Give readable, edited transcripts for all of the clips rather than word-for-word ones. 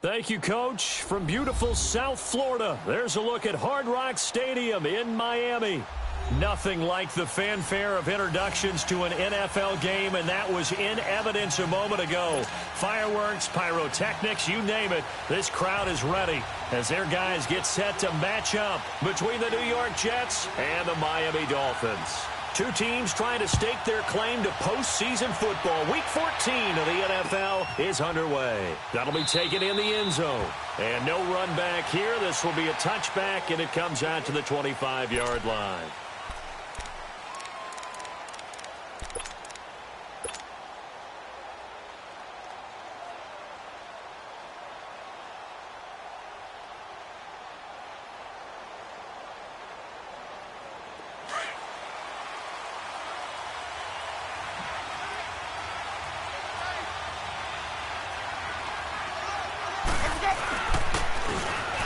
Thank you, Coach. From beautiful South Florida, there's a look at Hard Rock Stadium in Miami. Nothing like the fanfare of introductions to an NFL game, and that was in evidence a moment ago. Fireworks, pyrotechnics, you name it. This crowd is ready as their guys get set to match up between the New York Jets and the Miami Dolphins. Two teams trying to stake their claim to postseason football. Week 14 of the NFL is underway. That'll be taken in the end zone. And no run back here. This will be a touchback, and it comes out to the 25-yard line.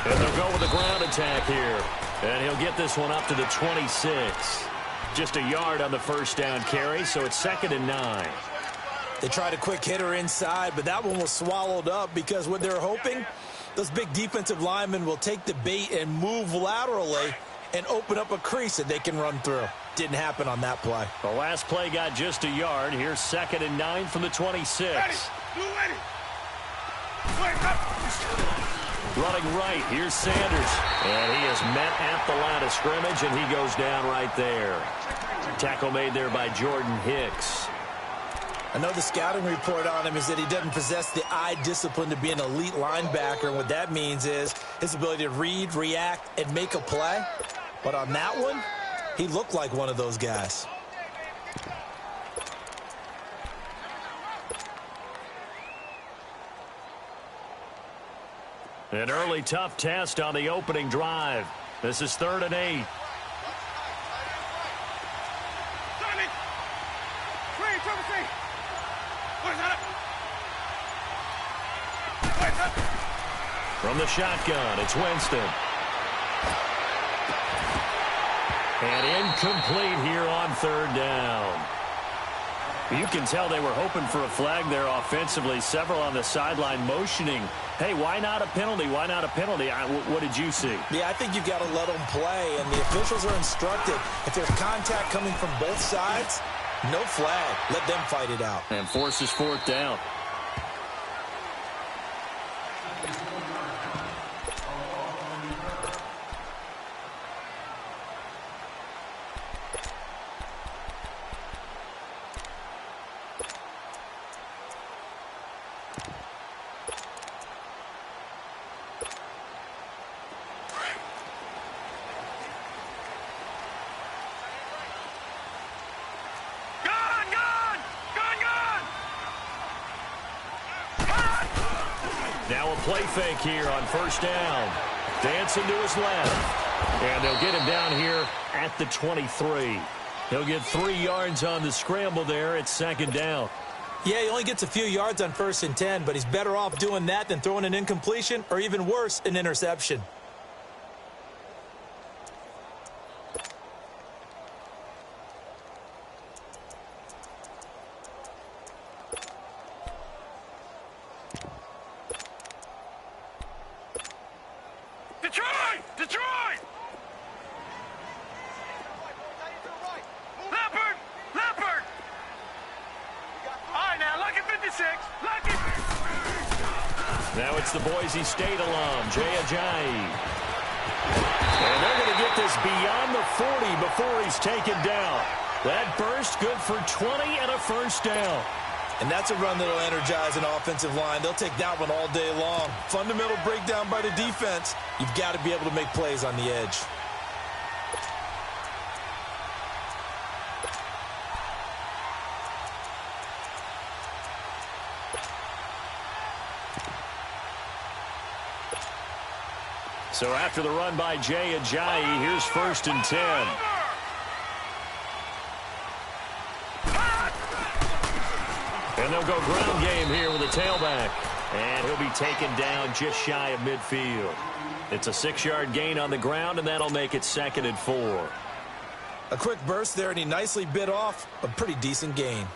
And they'll go with a ground attack here. And he'll get this one up to the 26. Just a yard on the first down carry, so it's 2nd and 9. They tried a quick hitter inside, but that one was swallowed up because what they're hoping, those big defensive linemen will take the bait and move laterally and open up a crease that they can run through. Didn't happen on that play. The last play got just a yard. Here's 2nd and 9 from the 26. Ready. Wait up. Running right, here's Sanders. And he is met at the line of scrimmage, and he goes down right there. Tackle made there by Jordan Hicks. I know the scouting report on him is that he doesn't possess the eye discipline to be an elite linebacker, and what that means is his ability to read, react, and make a play. But on that one, he looked like one of those guys. An early tough test on the opening drive. This is 3rd and 8. From the shotgun, it's Winston. And incomplete here on 3rd down. You can tell they were hoping for a flag there offensively. Several on the sideline motioning, hey, why not a penalty? Why not a penalty? What did you see? Yeah, I think you've got to let them play, and the officials are instructed. If there's contact coming from both sides, no flag. Let them fight it out. And forces 4th down. Now a play fake here on 1st down. Dancing to his left. And they'll get him down here at the 23. He'll get 3 yards on the scramble there. It's 2nd down. Yeah, he only gets a few yards on 1st and 10, but he's better off doing that than throwing an incompletion or even worse, an interception. Detroit! Leopard! All right, now, look at 56. Look at... Now it's the Boise State alum, Jay Ajayi. And they're going to get this beyond the 40 before he's taken down. That burst good for 20 and a 1st down. And that's a run that'll energize an offensive line. They'll take that one all day long. Fundamental breakdown by the defense. You've got to be able to make plays on the edge. So after the run by Jay Ajayi, here's 1st and 10. And they'll go ground game here with a tailback. And he'll be taken down just shy of midfield. It's a 6-yard gain on the ground, and that'll make it 2nd and 4. A quick burst there, and he nicely bit off a pretty decent gain.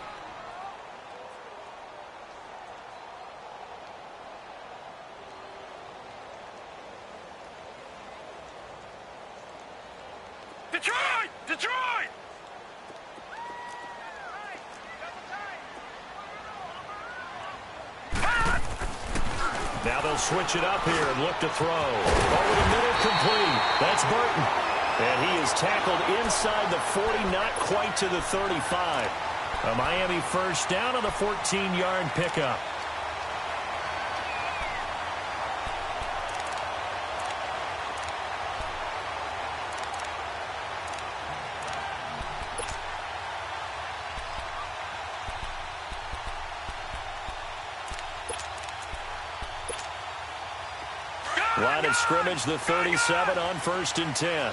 Now they'll switch it up here and look to throw. Over the middle, complete. That's Burton. And he is tackled inside the 40, not quite to the 35. A Miami first down on the 14-yard pickup. Line of scrimmage, the 37 on 1st and 10.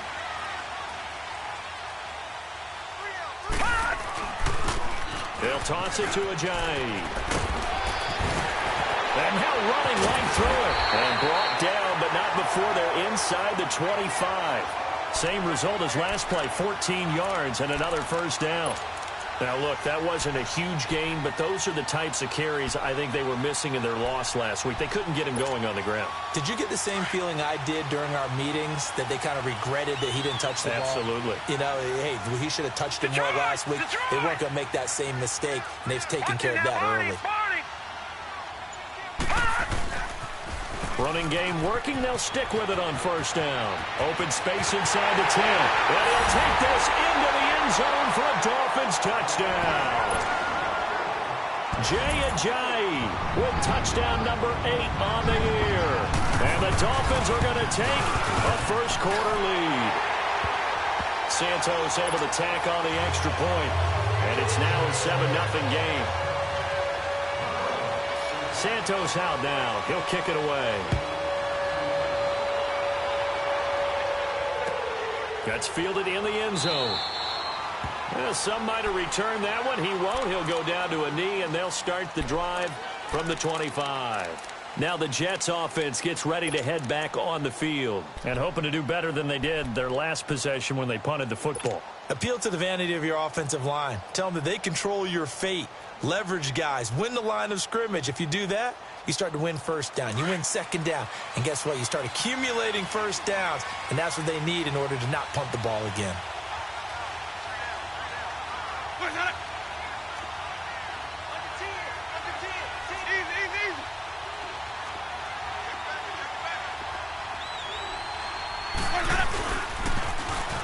They'll toss it to Ajayi. And now running right through it. And brought down, but not before they're inside the 25. Same result as last play, 14 yards and another first down. Now, look, that wasn't a huge gain, but those are the types of carries I think they were missing in their loss last week. They couldn't get him going on the ground. Did you get the same feeling I did during our meetings, that they kind of regretted that he didn't touch the ball? Absolutely. You know, hey, he should have touched it more last week. They weren't going to make that same mistake, and they've taken care of that early. Running game working. They'll stick with it on first down. Open space inside the 10. And he'll take this into the end zone for a Dolphins touchdown. Jay Ajayi with touchdown number 8 on the year. And the Dolphins are going to take a first-quarter lead. Santos able to tack on the extra point. And it's now a 7-0 game. Santos out now. He'll kick it away. That's fielded in the end zone. Well, some might have returned that one. He won't. He'll go down to a knee, and they'll start the drive from the 25. Now the Jets offense gets ready to head back on the field and hoping to do better than they did their last possession when they punted the football. Appeal to the vanity of your offensive line. Tell them that they control your fate. Leverage guys. Win the line of scrimmage. If you do that, you start to win first down. You win second down. And guess what? You start accumulating first downs. And that's what they need in order to not punt the ball again.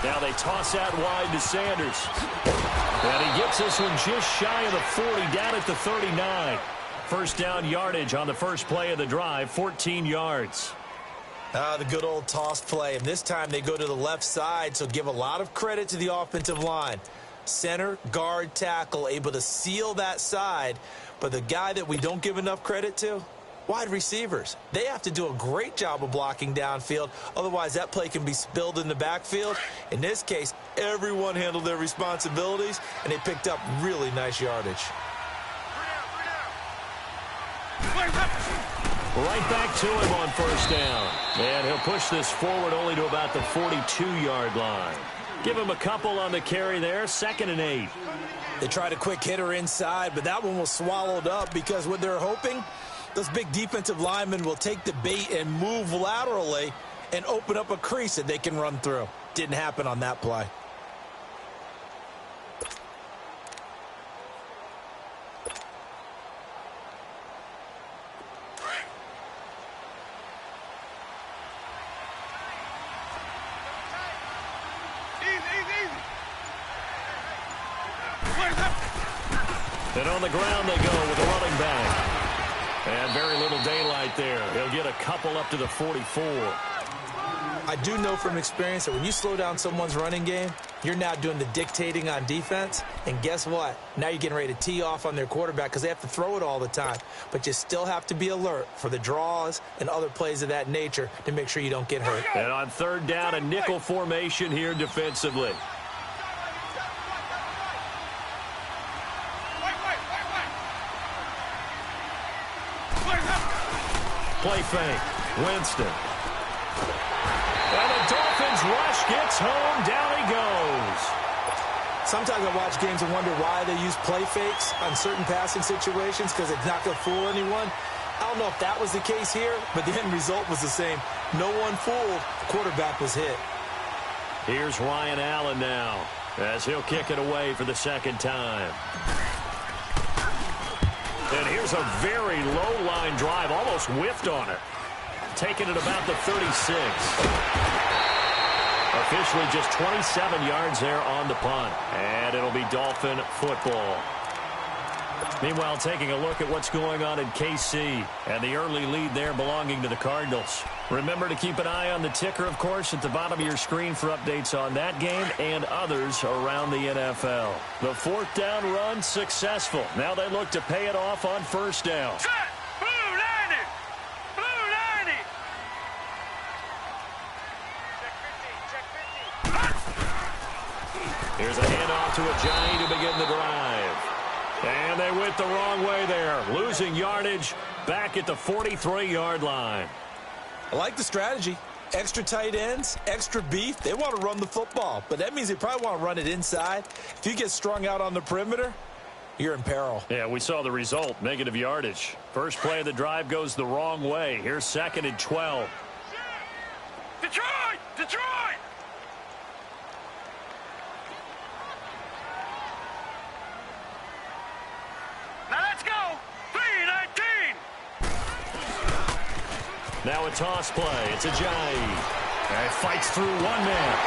Now they toss out wide to Sanders. And he gets this one just shy of the 40, down at the 39. First down yardage on the first play of the drive, 14 yards. The good old toss play. And this time they go to the left side, so give a lot of credit to the offensive line. Center, guard, tackle, able to seal that side. But the guy that we don't give enough credit to, wide receivers. They have to do a great job of blocking downfield. Otherwise, that play can be spilled in the backfield. In this case, everyone handled their responsibilities, and they picked up really nice yardage. Right back to him on first down. And he'll push this forward only to about the 42-yard line. Give him a couple on the carry there, 2nd and 8. They tried a quick hitter inside, but that one was swallowed up because what they're hoping, those big defensive linemen will take the bait and move laterally and open up a crease that they can run through. Didn't happen on that play. And on the ground they go with a running back. And very little daylight there. He'll get a couple up to the 44. I do know from experience that when you slow down someone's running game, you're now doing the dictating on defense. And guess what? Now you're getting ready to tee off on their quarterback because they have to throw it all the time. But you still have to be alert for the draws and other plays of that nature to make sure you don't get hurt. And on third down, a nickel formation here defensively. Play fake. Winston. And the Dolphins rush gets home. Down he goes. Sometimes I watch games and wonder why they use play fakes on certain passing situations because it's not going to fool anyone. I don't know if that was the case here, but the end result was the same. No one fooled. The quarterback was hit. Here's Ryan Allen now as he'll kick it away for the second time. And here's a very low-line drive, almost whiffed on it. Taking it about the 36. Officially just 27 yards there on the punt. And it'll be Dolphin football. Meanwhile, taking a look at what's going on in KC and the early lead there belonging to the Cardinals. Remember to keep an eye on the ticker, of course, at the bottom of your screen for updates on that game and others around the NFL. The fourth down run successful. Now they look to pay it off on first down. Set! Blue 90! Blue 90! Check 50, check 50. Here's a handoff to Ajayi to begin the drive. And they went the wrong way there, losing yardage back at the 43-yard line. I like the strategy. Extra tight ends, extra beef. They want to run the football, but that means they probably want to run it inside. If you get strung out on the perimeter, you're in peril. Yeah, we saw the result, negative yardage. First play of the drive goes the wrong way. Here's 2nd and 12. Detroit! Detroit! Now let's go! 3-19! Now a toss play. It's Ajayi. And he fights through one man.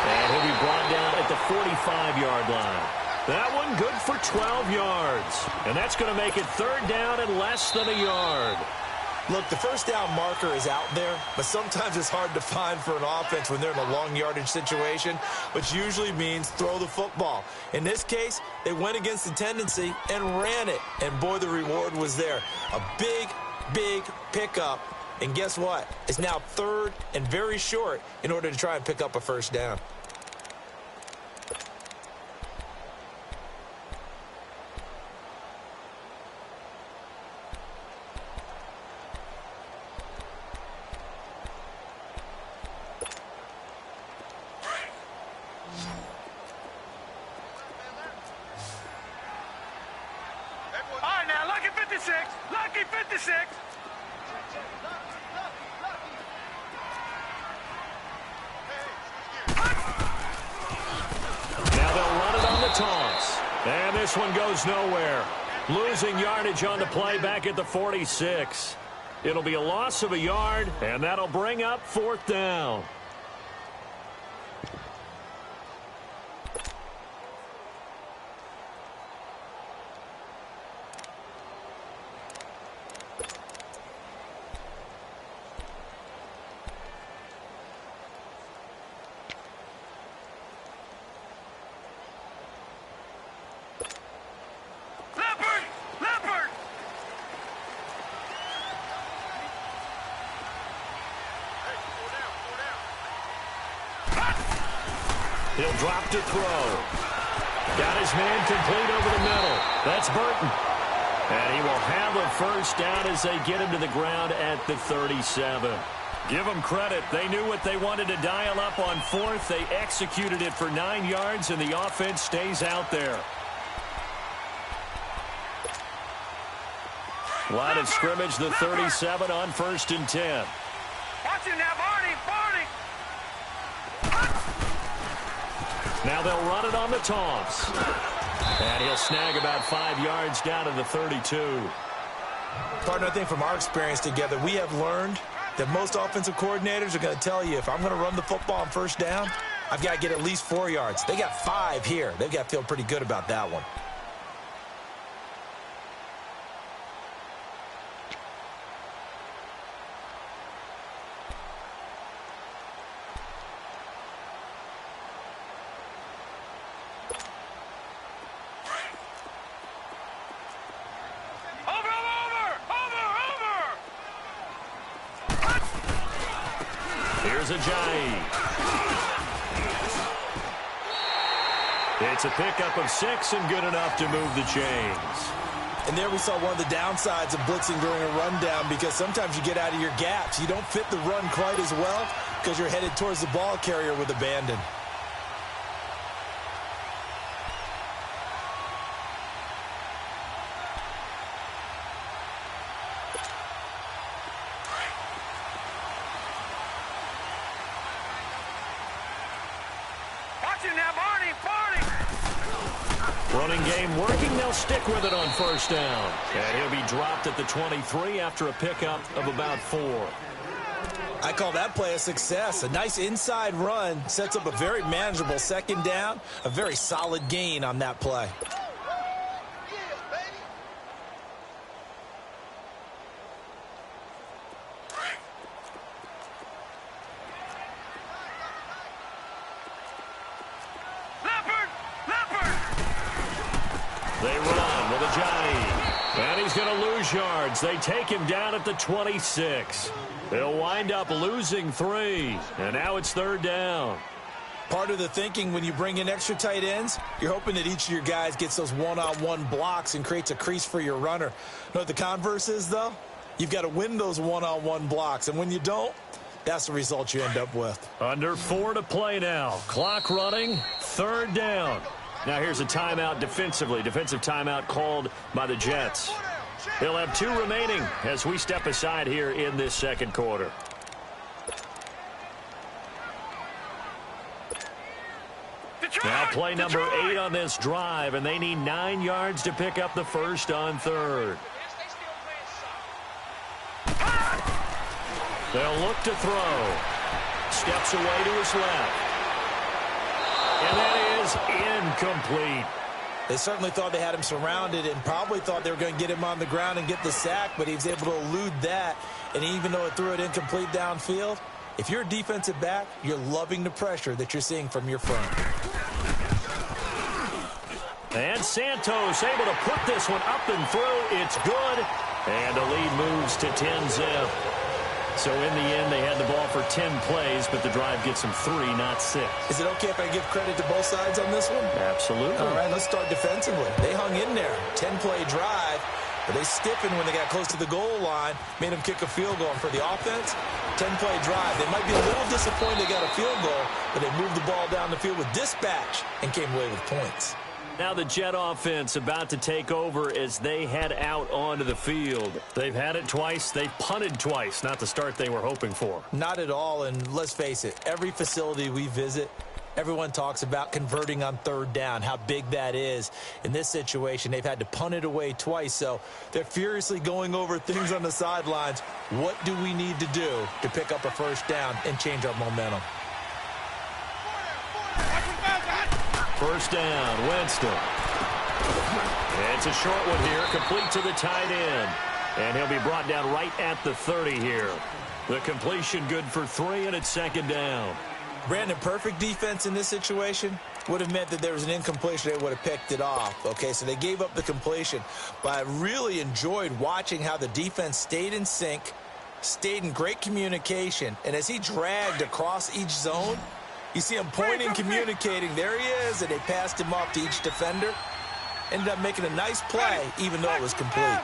And he'll be brought down at the 45-yard line. That one good for 12 yards. And that's going to make it 3rd down and less than a yard. Look, the first down marker is out there, but sometimes it's hard to find for an offense when they're in a long yardage situation, which usually means throw the football. In this case, they went against the tendency and ran it. And boy, the reward was there. A big pickup. And guess what? It's now 3rd and very short in order to try and pick up a first down. All right, now, lucky 56! Lucky 56! Now they'll run it on the toss. And this one goes nowhere. Losing yardage on the play back at the 46. It'll be a loss of a yard, and that'll bring up 4th down. He'll drop to throw. Got his man complete over the middle. That's Burton. And he will have a first down as they get him to the ground at the 37. Give them credit. They knew what they wanted to dial up on 4th. They executed it for 9 yards, and the offense stays out there. Line of scrimmage, the 37 on 1st and 10. Watch him now, Barney! Barney! Now they'll run it on the toss. And he'll snag about 5 yards down to the 32. Partner, I think from our experience together, we have learned that most offensive coordinators are going to tell you, if I'm going to run the football on first down, I've got to get at least 4 yards. They got 5 here. They've got to feel pretty good about that one. Ajayi. It's a pickup of 6 and good enough to move the chains. And there we saw one of the downsides of blitzing during a rundown, because sometimes you get out of your gaps. You don't fit the run quite as well because you're headed towards the ball carrier with abandon. Running game working. They'll stick with it on first down. And he'll be dropped at the 23 after a pickup of about 4. I call that play a success. A nice inside run sets up a very manageable second down. A very solid gain on that play. They run with Ajani. And he's going to lose yards. They take him down at the 26. They'll wind up losing 3. And now it's third down. Part of the thinking when you bring in extra tight ends, you're hoping that each of your guys gets those one-on-one blocks and creates a crease for your runner. You know what the converse is, though? You've got to win those one-on-one blocks. And when you don't, that's the result you end up with. Under 4 to play now. Clock running. Third down. Now here's a timeout defensively. Defensive timeout called by the Jets. They'll have 2 remaining as we step aside here in this second quarter. Now play number 8 on this drive, and they need 9 yards to pick up the first on third. They'll look to throw. Steps away to his left. And that is incomplete. They certainly thought they had him surrounded and probably thought they were going to get him on the ground and get the sack, but he was able to elude that. And even though it threw it incomplete downfield, if you're a defensive back, you're loving the pressure that you're seeing from your front. And Santos able to put this one up and through. It's good. And the lead moves to 10-zip. So in the end, they had the ball for 10 plays, but the drive gets them 3, not 6. Is it okay if I give credit to both sides on this one? Absolutely. All right, let's start defensively. They hung in there. 10-play drive, but they stiffened when they got close to the goal line, made them kick a field goal. And for the offense, 10-play drive. They might be a little disappointed they got a field goal, but they moved the ball down the field with dispatch and came away with points. Now the Jet offense about to take over as they head out onto the field. They've had it twice. They've punted twice. Not the start they were hoping for. Not at all, and let's face it, every facility we visit, everyone talks about converting on third down, how big that is. In this situation, they've had to punt it away twice, so they're furiously going over things on the sidelines. What do we need to do to pick up a first down and change our momentum? First down, Winston. It's a short one here, complete to the tight end. And he'll be brought down right at the 30 here. The completion good for 3, and it's second down. Brandon, perfect defense in this situation would have meant that there was an incompletion. They would have picked it off. Okay, so they gave up the completion. But I really enjoyed watching how the defense stayed in sync, stayed in great communication. And as he dragged across each zone, you see him pointing, communicating. There he is, and they passed him off to each defender. Ended up making a nice play, even though it was complete.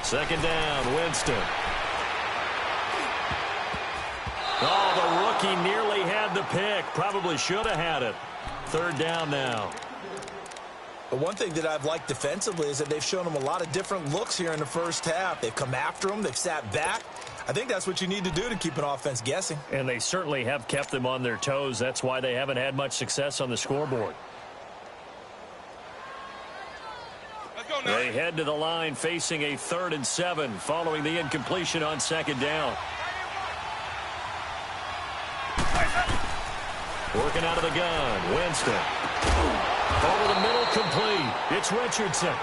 Second down, Winston. Oh, the rookie nearly had the pick. Probably should have had it. Third down now. But one thing that I've liked defensively is that they've shown him a lot of different looks here in the first half. They've come after him. They've sat back. I think that's what you need to do to keep an offense guessing. And they certainly have kept them on their toes. That's why they haven't had much success on the scoreboard. They head to the line facing a 3rd and 7 following the incompletion on second down. Working out of the gun, Winston. Over the middle, complete. It's Richardson.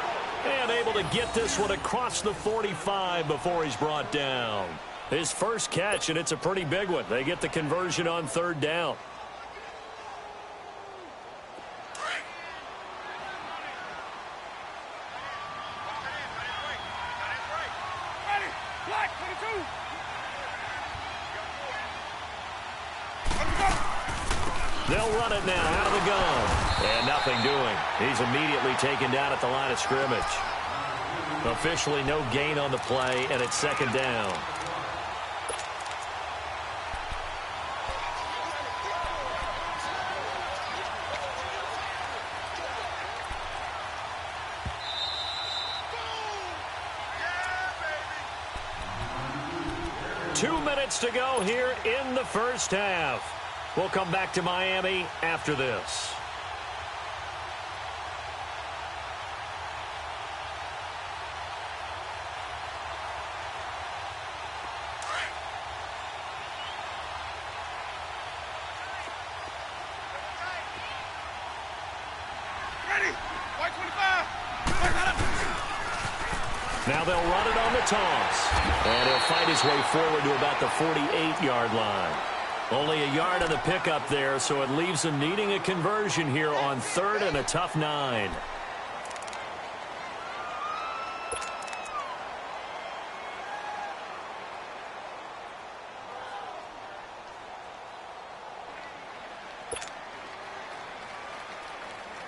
And able to get this one across the 45 before he's brought down. His first catch, and it's a pretty big one. They get the conversion on third down. They'll run it now out of the gun. And nothing doing. He's immediately taken down at the line of scrimmage. Officially no gain on the play, and it's second down. Two minutes to go here in the first half. We'll come back to Miami after this. Now they'll run it on the toss. And he'll fight his way forward to about the 48-yard line. Only a yard on the pickup there, so it leaves him needing a conversion here on 3rd and a tough 9.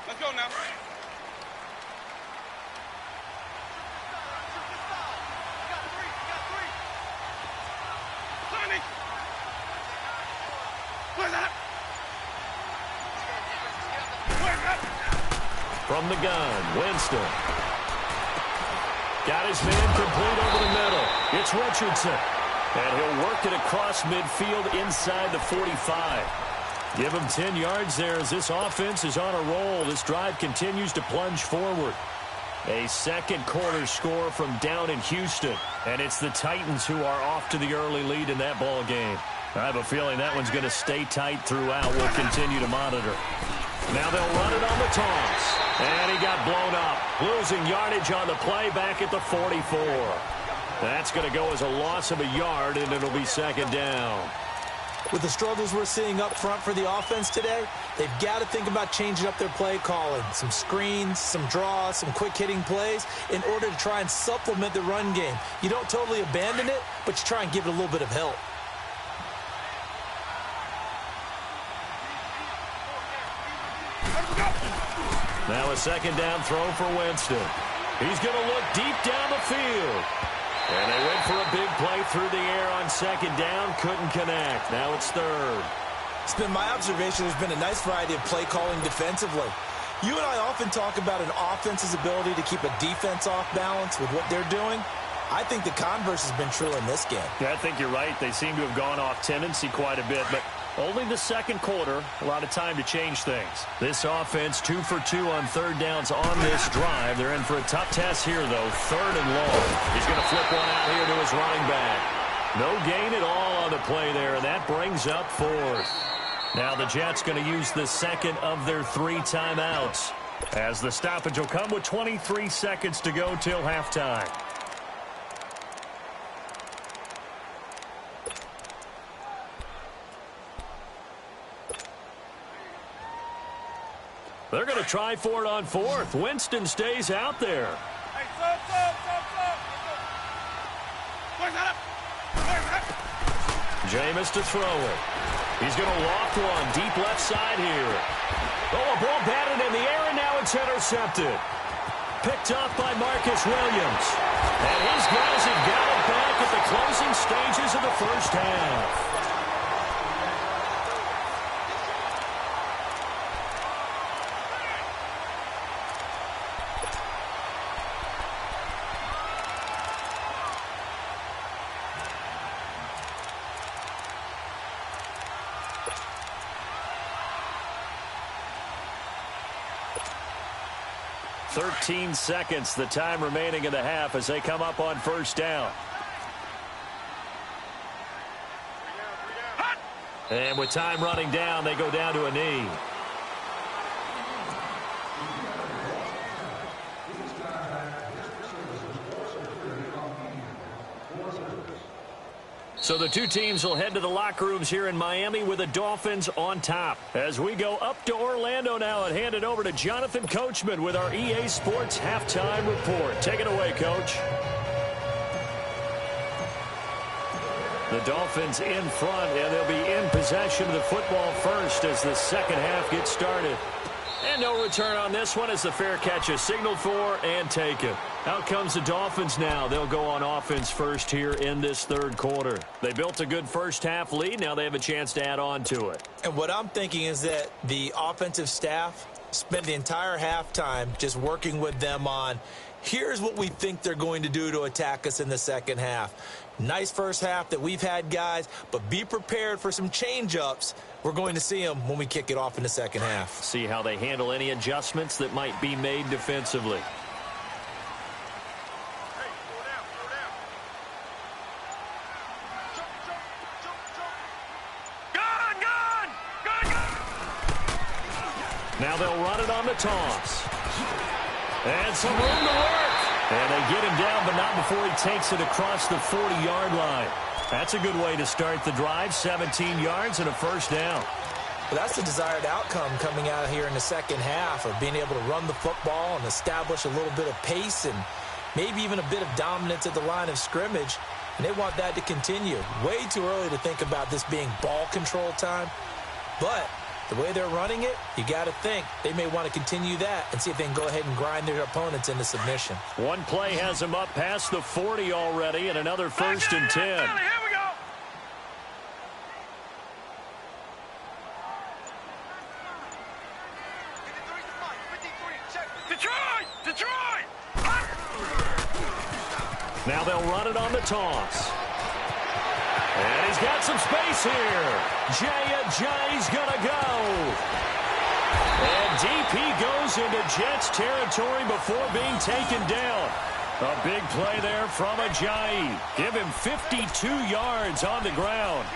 Let's go now. From the gun, Winston. Got his man complete over the middle. It's Richardson. And he'll work it across midfield inside the 45. Give him 10 yards there as this offense is on a roll. This drive continues to plunge forward. A second quarter score from down in Houston. And it's the Titans who are off to the early lead in that ball game. I have a feeling that one's going to stay tight throughout. We'll continue to monitor. Now they'll run it on the toss. And he got blown up. Losing yardage on the play back at the 44. That's going to go as a loss of a yard, and it'll be second down. With the struggles we're seeing up front for the offense today, they've got to think about changing up their play calling. Some screens, some draws, some quick-hitting plays in order to try and supplement the run game. You don't totally abandon it, but you try and give it a little bit of help. Now a second down throw for Winston. He's going to look deep down the field. And they went for a big play through the air on second down. Couldn't connect. Now it's 3rd. It's been my observation there's been a nice variety of play calling defensively. You and I often talk about an offense's ability to keep a defense off balance with what they're doing. I think the converse has been true in this game. Yeah, I think you're right. They seem to have gone off tendency quite a bit, but only the second quarter, a lot of time to change things. This offense 2 for 2 on third downs on this drive. They're in for a tough test here, though. 3rd and long. He's going to flip one out here to his running back. No gain at all on the play there, and that brings up 4th. Now the Jets going to use the second of their 3 timeouts, as the stoppage will come with 23 seconds to go till halftime. They're going to try for it on 4th. Winston stays out there. Hey, stop. Where's that up? Jameis to throw it. He's going to loft one deep left side here. Oh, a ball batted in the air, and now it's intercepted. Picked off by Marcus Williams. And his guys have got it back at the closing stages of the first half. Thirteen seconds, the time remaining in the half as they come up on first down. And with time running down, they go down to a knee. So the two teams will head to the locker rooms here in Miami with the Dolphins on top. As we go up to Orlando now and hand it over to Jonathan Coachman with our EA Sports Halftime Report. Take it away, Coach. The Dolphins in front, and they'll be in possession of the football first as the second half gets started. And no return on this one as the fair catch is signaled for and taken. Out comes the Dolphins now. They'll go on offense first here in this third quarter. They built a good first half lead. Now they have a chance to add on to it. And what I'm thinking is that the offensive staff spent the entire halftime just working with them on here's what we think they're going to do to attack us in the second half. Nice first half that we've had, guys, but be prepared for some change-ups. We're going to see them when we kick it off in the second half. See how they handle any adjustments that might be made defensively. Now they'll run it on the toss. And some room to work. And they get him down, but not before he takes it across the 40-yard line. That's a good way to start the drive. 17 yards and a first down. Well, that's the desired outcome coming out here in the second half, of being able to run the football and establish a little bit of pace and maybe even a bit of dominance at the line of scrimmage. And they want that to continue. Way too early to think about this being ball control time. But the way they're running it, you got to think they may want to continue that and see if they can go ahead and grind their opponents into submission. One play has them up past the 40 already, and another 1st and 10. Here we go. Detroit! Now they'll run it on the toss. And he's got some space here. Jay's going to go. And deep he goes into Jets territory before being taken down. A big play there from Ajayi. Give him 52 yards on the ground.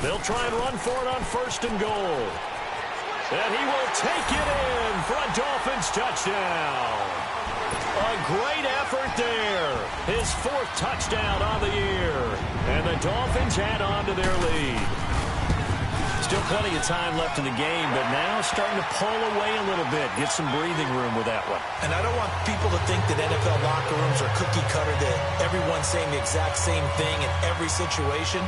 They'll try and run for it on 1st and goal. And he will take it in for a Dolphins touchdown. A great effort there. His 4th touchdown on the year. And the Dolphins add on to their lead. Still plenty of time left in the game, but now starting to pull away a little bit. Get some breathing room with that one. And I don't want people to think that NFL locker rooms are cookie cutter, that everyone's saying the exact same thing in every situation.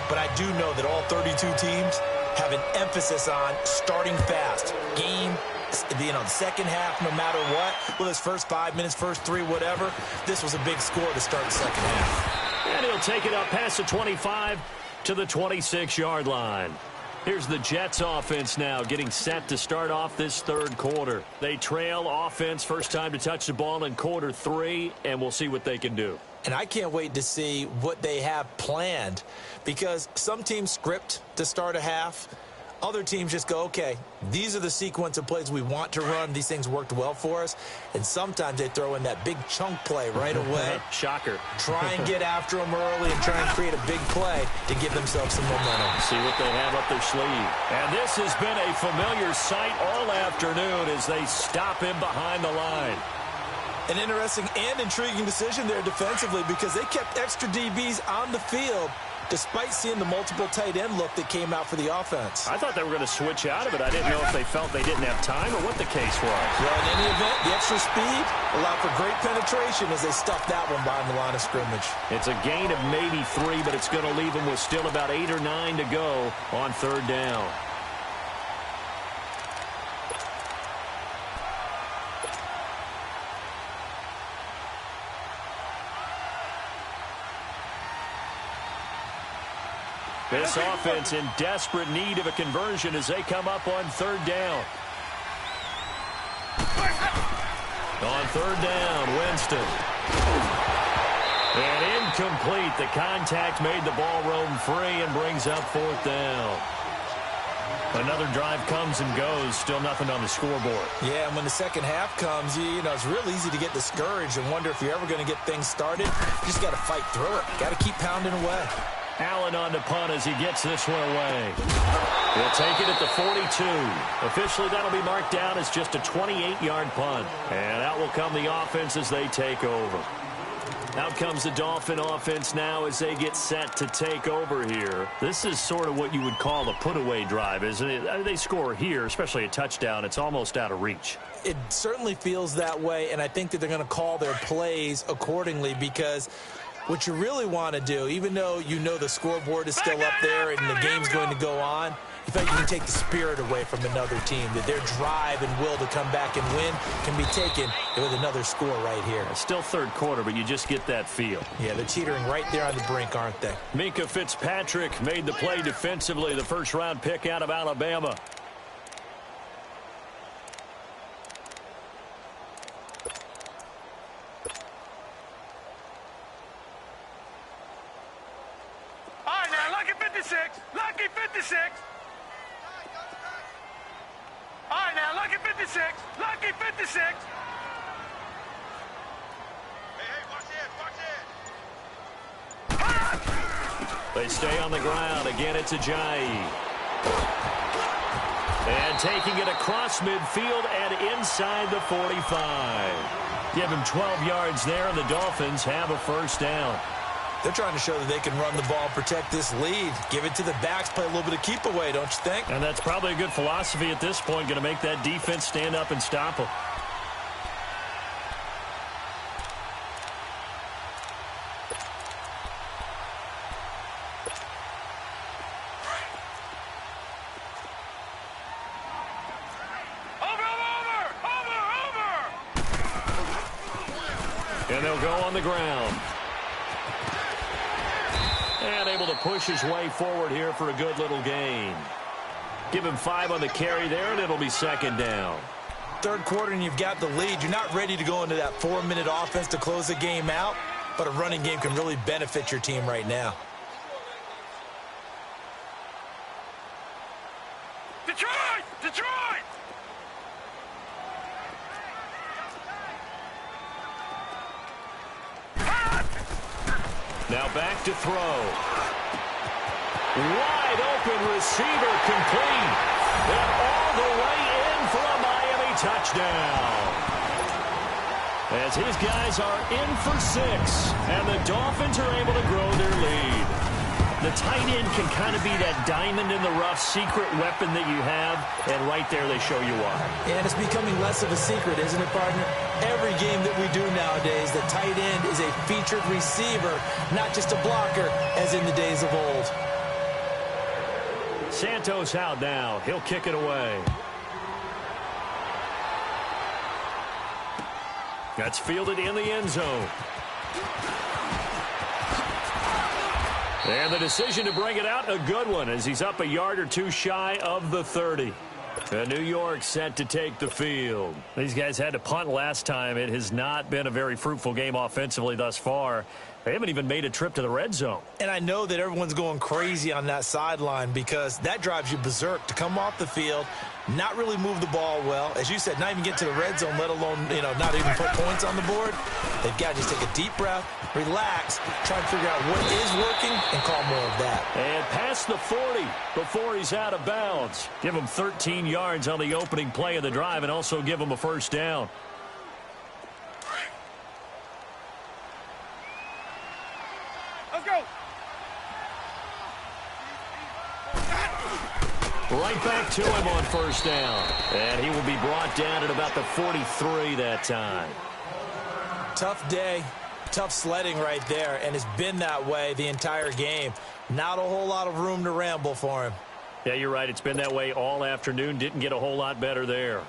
But I do know that all 32 teams have an emphasis on starting fast. Game, the second half, no matter what. Well, his first 5 minutes, first 3, whatever. This was a big score to start the second half. And he'll take it up past the 25 to the 26-yard line. Here's the Jets offense now getting set to start off this 3rd quarter. They trail offense, first time to touch the ball in quarter 3, and we'll see what they can do. And I can't wait to see what they have planned, because some teams script to start a half. Other teams just go, okay, these are the sequence of plays we want to run. These things worked well for us. And sometimes they throw in that big chunk play right away. Shocker. Try and get after them early and try and create a big play to give themselves some momentum. See what they have up their sleeve. And this has been a familiar sight all afternoon as they stop him behind the line. An interesting and intriguing decision there defensively, because they kept extra DBs on the field despite seeing the multiple tight end look that came out for the offense. I thought they were going to switch out of it. I didn't know if they felt they didn't have time or what the case was. Well, in any event, the extra speed allowed for great penetration as they stuffed that one behind the line of scrimmage. It's a gain of maybe 3, but it's going to leave them with still about 8 or 9 to go on 3rd down. This offense in desperate need of a conversion as they come up on 3rd down. On 3rd down, Winston. And incomplete. The contact made the ball roam free and brings up 4th down. Another drive comes and goes. Still nothing on the scoreboard. Yeah, and when the second half comes, you know, it's real easy to get discouraged and wonder if you're ever going to get things started. You just got to fight through it. Got to keep pounding away. Allen on the punt as he gets this one away. He'll take it at the 42. Officially, that'll be marked down as just a 28-yard punt. And out will come the offense as they take over. Out comes the Dolphin offense now as they get set to take over here. This is sort of what you would call a put-away drive, isn't it? They score here, especially a touchdown. It's almost out of reach. It certainly feels that way, and I think that they're going to call their plays accordingly, because What you really want to do, even though you know the scoreboard is still up there and the game's going to go on, you feel like you can take the spirit away from another team, that their drive and will to come back and win can be taken with another score right here. It's still third quarter, but you just get that feel. Yeah, they're teetering right there on the brink, aren't they? Minkah Fitzpatrick made the play defensively, the first-round pick out of Alabama. All right, now, lucky 56. Lucky 56. All right, now, lucky 56. Lucky 56. Hey, watch it, They stay on the ground. Again, it's Ajayi. And taking it across midfield and inside the 45. Give him 12 yards there, and the Dolphins have a first down. They're trying to show that they can run the ball, protect this lead. Give it to the backs, play a little bit of keep away, don't you think? And that's probably a good philosophy at this point, going to make that defense stand up and stop them. And they'll go on the ground. And able to push his way forward here for a good little gain. Give him 5 on the carry there, and it'll be second down. Third quarter, and you've got the lead. You're not ready to go into that 4-minute offense to close the game out, but a running game can really benefit your team right now. Detroit! Detroit! Now back to throw. Wide open receiver complete. And all the way in for a Miami touchdown. As his guys are in for 6. And the Dolphins are able to grow their lead. The tight end can kind of be that diamond in the rough secret weapon that you have. And right there they show you why. And it's becoming less of a secret, isn't it, partner? Every game that we do nowadays, the tight end is a featured receiver, not just a blocker, as in the days of old. Santos out now. He'll kick it away. That's fielded in the end zone. And the decision to bring it out, a good one, as he's up a yard or two shy of the 30. And New York set to take the field. These guys had to punt last time. It has not been a very fruitful game offensively thus far. They haven't even made a trip to the red zone. And I know that everyone's going crazy on that sideline because that drives you berserk to come off the field, not really move the ball well. As you said, not even get to the red zone, let alone, not even put points on the board. They've got to just take a deep breath, relax, try to figure out what is working, and call more of that. And past the 40 before he's out of bounds. Give him 13 yards on the opening play of the drive and also give him a first down. Let's go. Right back to him on first down. And he will be brought down at about the 43 that time. Tough day, tough sledding right there, and it's been that way the entire game. Not a whole lot of room to ramble for him. Yeah, you're right. It's been that way all afternoon. Didn't get a whole lot better there.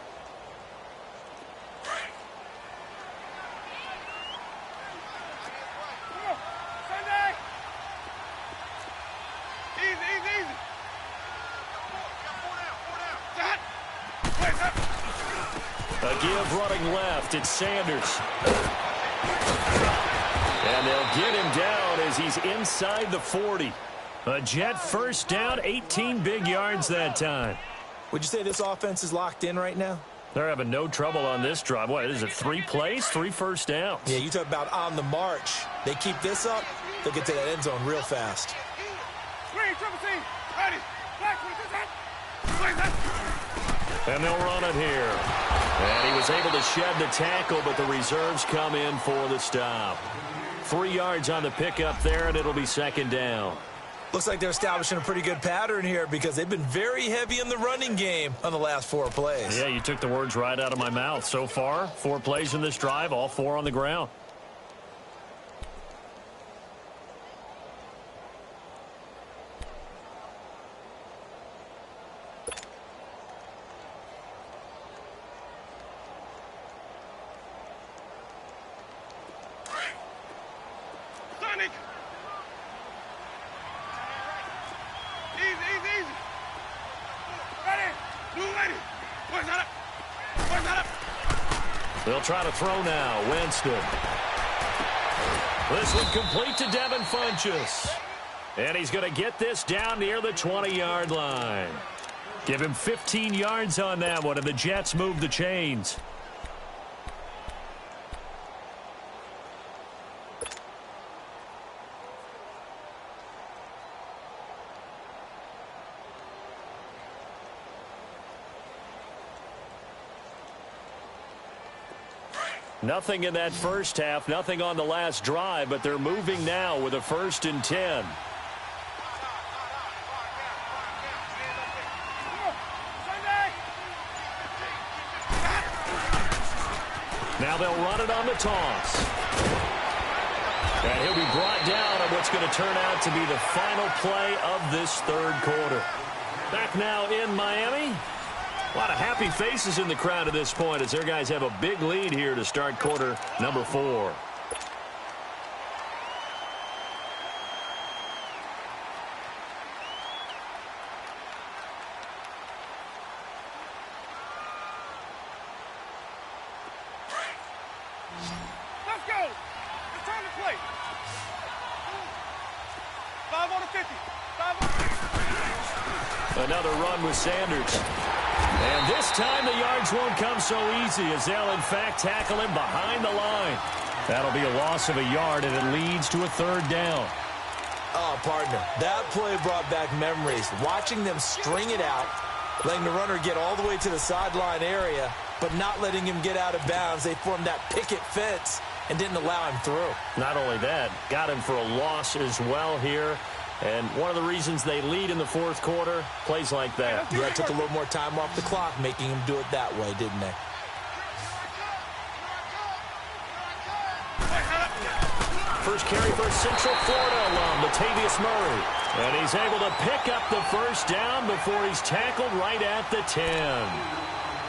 A give running left. It's Sanders. And they'll get him down as he's inside the 40. A Jet first down, 18 big yards that time. Would you say this offense is locked in right now? They're having no trouble on this drive. What is it, 3 plays, 3 first downs? Yeah, you talk about on the march. They keep this up, they'll get to that end zone real fast. And they'll run it here. And he was able to shed the tackle, but the reserves come in for the stop. 3 yards on the pickup there, and it'll be second down. Looks like they're establishing a pretty good pattern here because they've been very heavy in the running game on the last 4 plays. Yeah, you took the words right out of my mouth. So far, 4 plays in this drive, all 4 on the ground. Nick. Easy, easy. Ready. Move ready. Boys, not up. Boys, not up. They'll try to throw now. Winston. This one complete to Devin Funchess. And he's going to get this down near the 20-yard line. Give him 15 yards on that one, and the Jets move the chains. Nothing in that first half, nothing on the last drive, but they're moving now with a 1st and 10. Now they'll run it on the toss. And he'll be brought down on what's going to turn out to be the final play of this third quarter. Back now in Miami. A lot of happy faces in the crowd at this point as their guys have a big lead here to start quarter number 4. Let's go. It's time to play. 5 on the 50. 5 on the 50. Another run with Sanders. And this time the yards won't come so easy as they'll in fact tackle him behind the line. That'll be a loss of a yard, and it leads to a 3rd down. Oh, partner, that play brought back memories. Watching them string it out, letting the runner get all the way to the sideline area, but not letting him get out of bounds. They formed that picket fence and didn't allow him through. Not only that, got him for a loss as well here. And one of the reasons they lead in the 4th quarter, plays like that. Yeah, took a little more time off the clock, making him do it that way, didn't they? First carry for Central Florida alum, Latavius Murray. And he's able to pick up the 1st down before he's tackled right at the 10.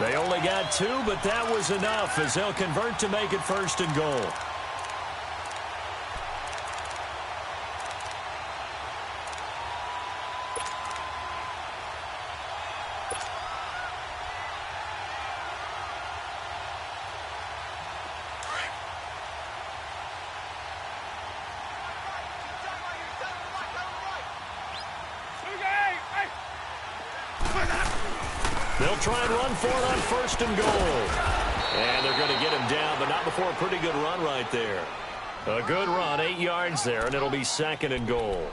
They only got 2, but that was enough as they'll convert to make it 1st and goal. They'll try and run for it on 1st and goal. And they're going to get him down, but not before a pretty good run right there. A good run, 8 yards there, and it'll be 2nd and goal.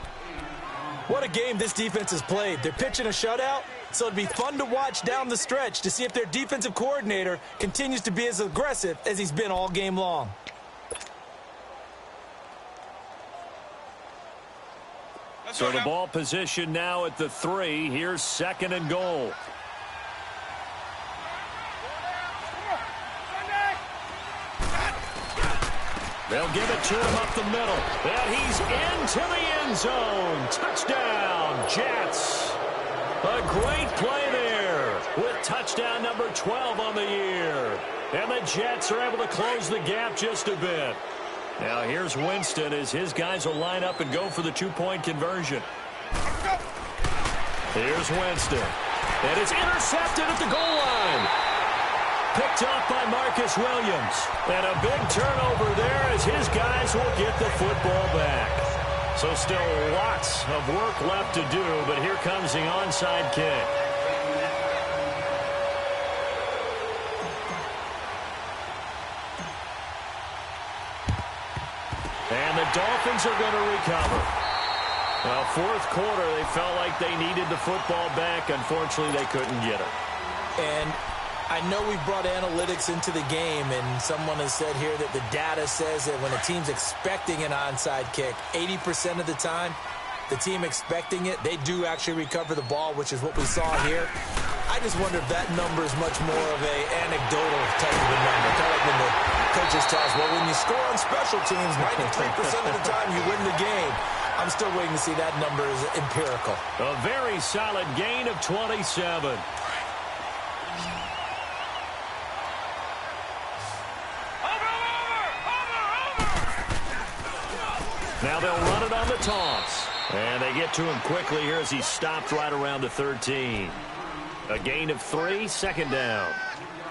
What a game this defense has played. They're pitching a shutout, so it'd be fun to watch down the stretch to see if their defensive coordinator continues to be as aggressive as he's been all game long. So the ball position now at the 3. Here's 2nd and goal. They'll give it to him up the middle. And he's into the end zone. Touchdown, Jets. A great play there with touchdown number 12 on the year. And the Jets are able to close the gap just a bit. Now here's Winston as his guys will line up and go for the 2-point conversion. Here's Winston. And it's intercepted at the goal line. Picked off by Marcus Williams. And a big turnover there as his guys will get the football back. So still lots of work left to do, but here comes the onside kick. And the Dolphins are going to recover. Well, 4th quarter, they felt like they needed the football back. Unfortunately, they couldn't get it. And I know we brought analytics into the game, and someone has said here that the data says that when a team's expecting an onside kick, 80% of the time, the team expecting it, they do actually recover the ball, which is what we saw here. I just wonder if that number is much more of a anecdotal type of a number. Kind of like when the coaches tell us, well, when you score on special teams, 93% of the time you win the game. I'm still waiting to see that number is empirical. A very solid gain of 27. Now they'll run it on the toss. And they get to him quickly here as he stopped right around the 13. A gain of 3, second down.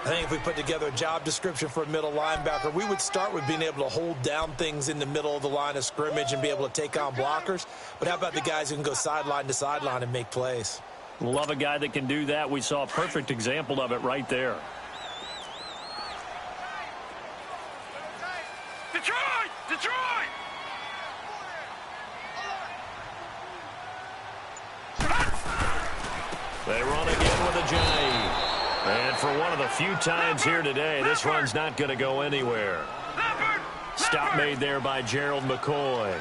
I think if we put together a job description for a middle linebacker, we would start with being able to hold down things in the middle of the line of scrimmage and be able to take on blockers. But how about the guys who can go sideline to sideline and make plays? Love a guy that can do that. We saw a perfect example of it right there. Detroit! Detroit! They run again with a J. And for one of the few times here today, this run's not going to go anywhere. Stop made there by Gerald McCoy.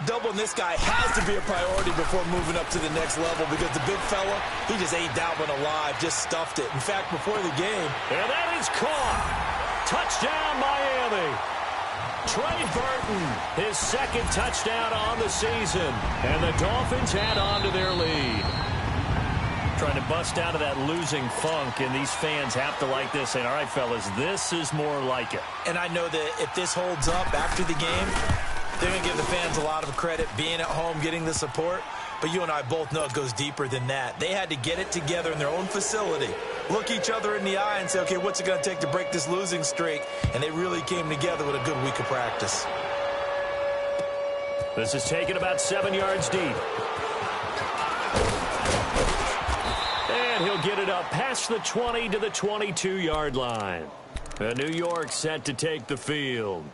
Doubling this guy has to be a priority before moving up to the next level because the big fella, he just ate that one alive, just stuffed it. In fact, before the game. And that is caught. Touchdown, Miami. Trey Burton, his second touchdown on the season. And the Dolphins add on to their lead. Trying to bust out of that losing funk, and these fans have to like this. Saying, all right, fellas, this is more like it. And I know that if this holds up after the game, they're going to give the fans a lot of credit, being at home, getting the support. But you and I both know it goes deeper than that. They had to get it together in their own facility, look each other in the eye and say, okay, what's it going to take to break this losing streak? And they really came together with a good week of practice. This is taken about 7 yards deep. And he'll get it up past the 20 to the 22-yard line. New York set to take the field.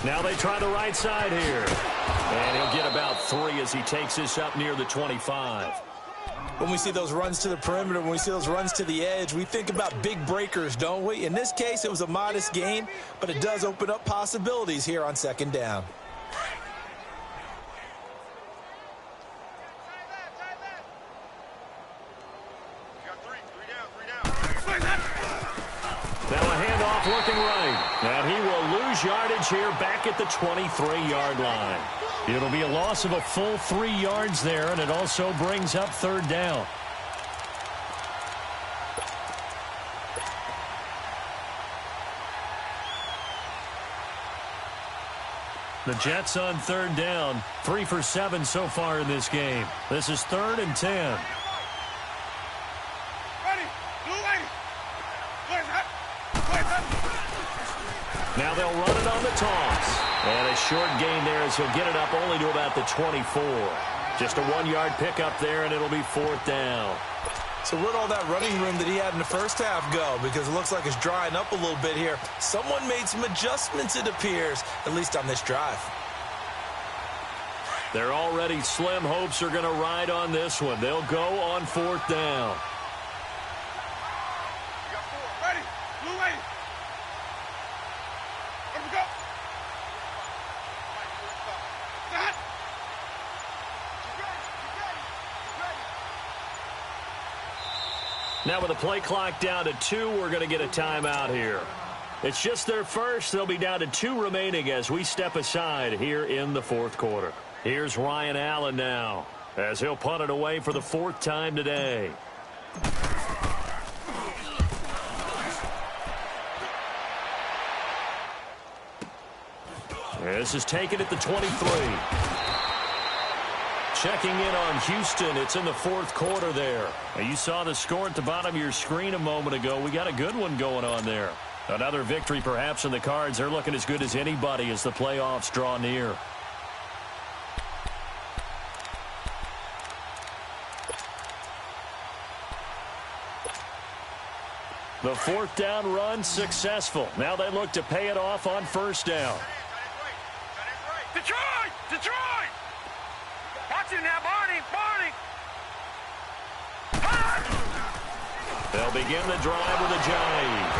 Now they try the right side here. And he'll get about 3 as he takes this up near the 25. When we see those runs to the perimeter, when we see those runs to the edge, we think about big breakers, don't we? In this case, it was a modest gain, but it does open up possibilities here on second down. Now a handoff looking right. And he will lose yardage here back at the 23-yard line. It'll be a loss of a full 3 yards there, and it also brings up third down. The Jets on third down, 3 for 7 so far in this game. This is 3rd and 10. Now they'll run it on the toss. And a short gain there as he'll get it up only to about the 24. Just a 1-yard pickup there, and it'll be 4th down. So where'd all that running room that he had in the first half go? Because it looks like it's drying up a little bit here. Someone made some adjustments, it appears, at least on this drive. Their already slim hopes are going to ride on this one. They'll go on 4th down. Now with the play clock down to 2, we're going to get a timeout here. It's just their first. They'll be down to 2 remaining as we step aside here in the 4th quarter. Here's Ryan Allen now as he'll punt it away for the 4th time today. This is taken at the 23. Checking in on Houston. It's in the 4th quarter there. Now you saw the score at the bottom of your screen a moment ago. We got a good one going on there. Another victory perhaps in the cards. They're looking as good as anybody as the playoffs draw near. The 4th down run successful. Now they look to pay it off on 1st down. Detroit! Detroit! Watch it now, Barney! Barney! They'll begin the drive with a jive.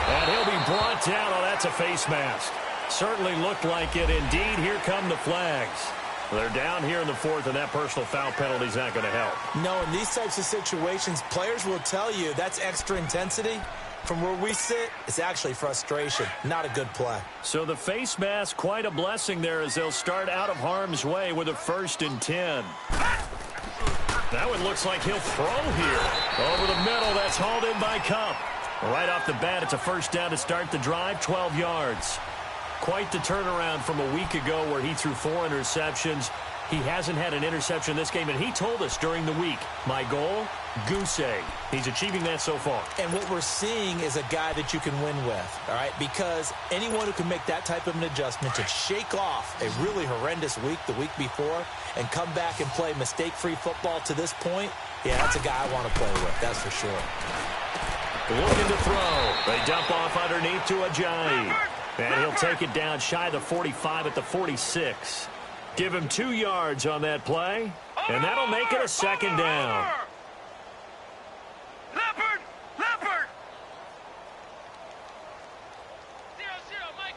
And he'll be brought down. Oh, that's a face mask. Certainly looked like it. Indeed, here come the flags. They're down here in the fourth, and that personal foul penalty is not going to help. No, in these types of situations, players will tell you that's extra intensity. From where we sit, it's actually frustration. Not a good play. So the face mask, quite a blessing there as they'll start out of harm's way with a 1st and 10. That one looks like he'll throw here. Over the middle, that's hauled in by Cup. Right off the bat, it's a 1st down to start the drive, 12 yards. Quite the turnaround from a week ago where he threw 4 interceptions. He hasn't had an interception this game, and he told us during the week, my goal, goose egg. He's achieving that so far. And what we're seeing is a guy that you can win with, all right? Because anyone who can make that type of an adjustment to shake off a really horrendous week the week before and come back and play mistake-free football to this point, yeah, that's a guy I want to play with, that's for sure. Looking to throw. They dump off underneath to Ajayi. And he'll take it down shy of the 45 at the 46. Give him 2 yards on that play, and that'll make it a 2nd down. Leopard! Leopard! 0-0, Mike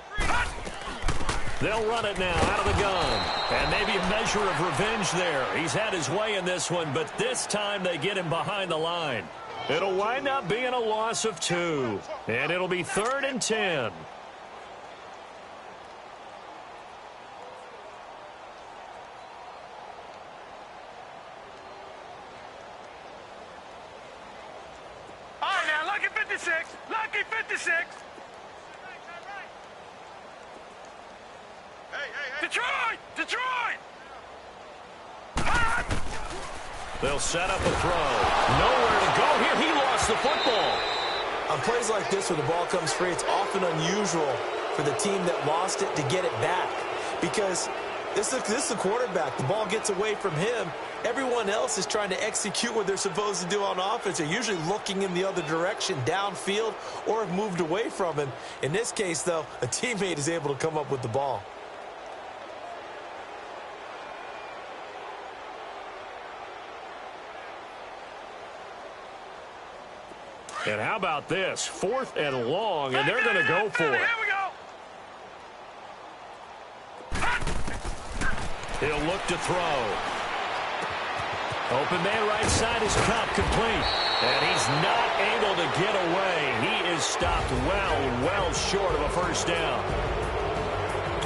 3. They'll run it now out of the gun. And maybe a measure of revenge there. He's had his way in this one, but this time they get him behind the line. It'll wind up being a loss of 2. And it'll be 3rd and 10. Lucky 56! Lucky 56! Detroit! Detroit! They'll set up a throw. Nowhere to go here. He lost the football. On plays like this where the ball comes free, it's often unusual for the team that lost it to get it back. Because this is the quarterback. The ball gets away from him. Everyone else is trying to execute what they're supposed to do on offense. They're usually looking in the other direction, downfield, or have moved away from him. In this case, though, a teammate is able to come up with the ball. And how about this? 4th and long, and they're going to go for it. Here we go! He'll look to throw. Open man right side is Cup, complete. And he's not able to get away. He is stopped well short of a 1st down.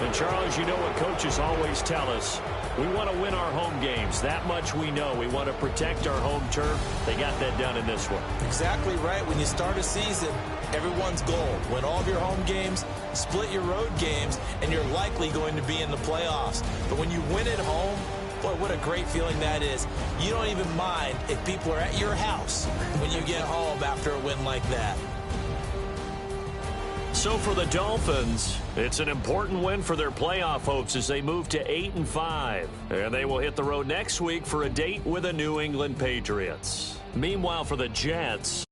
And Charles, you know what coaches always tell us. We want to win our home games. That much we know. We want to protect our home turf. They got that done in this one. Exactly right. When you start a season, everyone's goal, win all of your home games, split your road games, and you're likely going to be in the playoffs. But when you win at home, boy, what a great feeling that is. You don't even mind if people are at your house when you get home after a win like that. So for the Dolphins, it's an important win for their playoff hopes as they move to 8-5. And they will hit the road next week for a date with the New England Patriots. Meanwhile, for the Jets,